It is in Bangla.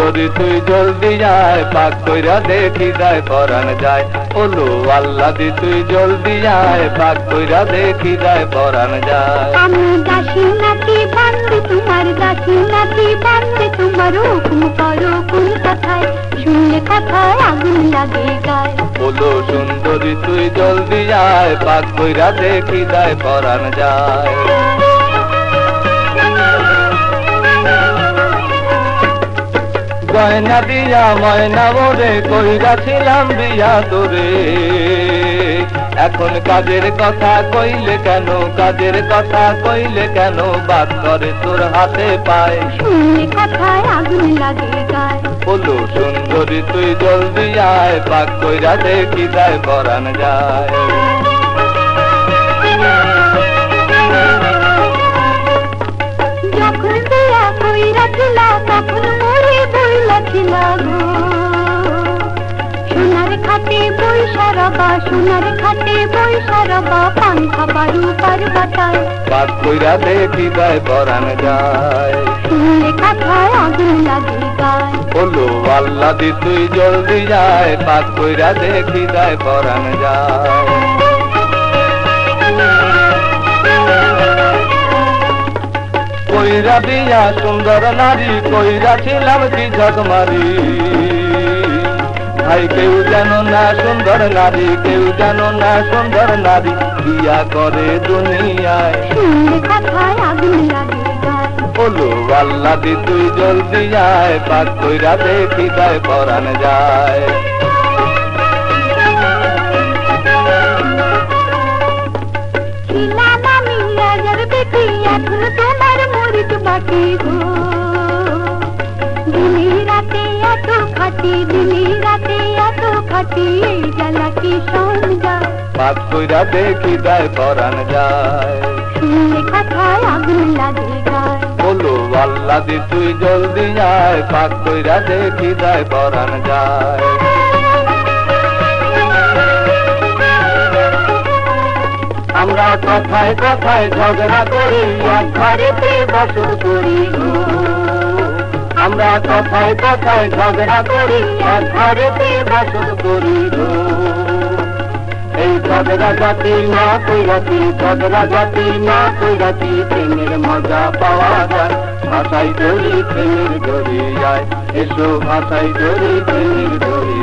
সুন্দরী তুই জলদি আয়, পাক কইরা দেখি যায় পরাণ যায়। ওলো আল্লাদি তুই জলদি আয়, পাক কইরা দেখি যায় পরাণ যায়। আমি দাসী নাকি বান্দি তোমার, দাসী নাকি বান্দি তোমার, হুকুম করো কোন কথায়, শুনলে কথায় আগুন লাগে গায়। ওলো সুন্দরী তুই জলদি আয়, পাক কইরা দেখি যায় পরাণ যায়। গয়না দিয়া ময়না ওরে কইরাছিলাম বিয়া তোরে, এখন কাজের কথা কইলে কেন, কাজের কথা কইলে কেন, বাদ করে তোর হাতে পায়, শুনলে কথায় আগুন লাগে গায়। ওলো সুন্দরী তুই জলদি আয়, পাক কইরা দেখি যায় পরাণ যায়। যখন বিয়া কইরাছিলা তখন মরে বইলাছিলা গো, সোনার খাটে বৈশা রবা, সোনার খাটে বৈশা রবা, পান খাবার উপার বাটায়, পাক কইরা দেখি যায় পরাণ যায়। শুনলে কথায় আগুন লাগে গায়। ওলো আল্লাদি তুই জলদি যায়, পাক কইরা দেখি যায় পরাণ যায়। কইরা বিয়া সুন্দর নারী, কইরা ছিলাম কি ঝকমারি, ভাই কেউ জানো না সুন্দর নারী, কেউ জানো না সুন্দর নারী, বিয়া করে দুনিয়ায়, শুনলে কথায় আগুন লাগে গায়। ওলো আল্লাদি তুই জলদি আয়, পাক কইরা দেখি যায় পরাণ যায়। ছিলাম আমি রাজার বেটি, এখন তোমার মরিচ বাটি গো, দিনে রাতে এত খাটি, দিনে রাতে এত খাটি, এই জ্বালা কি শোন যায়, পাক কইরা দেখি যায় পরাণ যায়। শুনলে কথায় আগুন লাগে গায়। ওলো আল্লাদি তুই জলদি আয়, পাক কইরা দেখি যায় পরাণ যায়। আমরা কথায় কথায় ঝগড়া করি, এক ঘরেতে বসত করি গো, আমরা কথায় কথায় ঝগড়া করি, এক ঘরেতে বসত করি গো। এই ঝগড়া জাতি না কইরাছি, ঝগড়া জাতি না কইরাছি, প্রেমের মজা পাওয়া যায়, ভাষায় ধরি প্রেমের ধরি যায়, এসো ভাষায় ধরি প্রেমের ধরি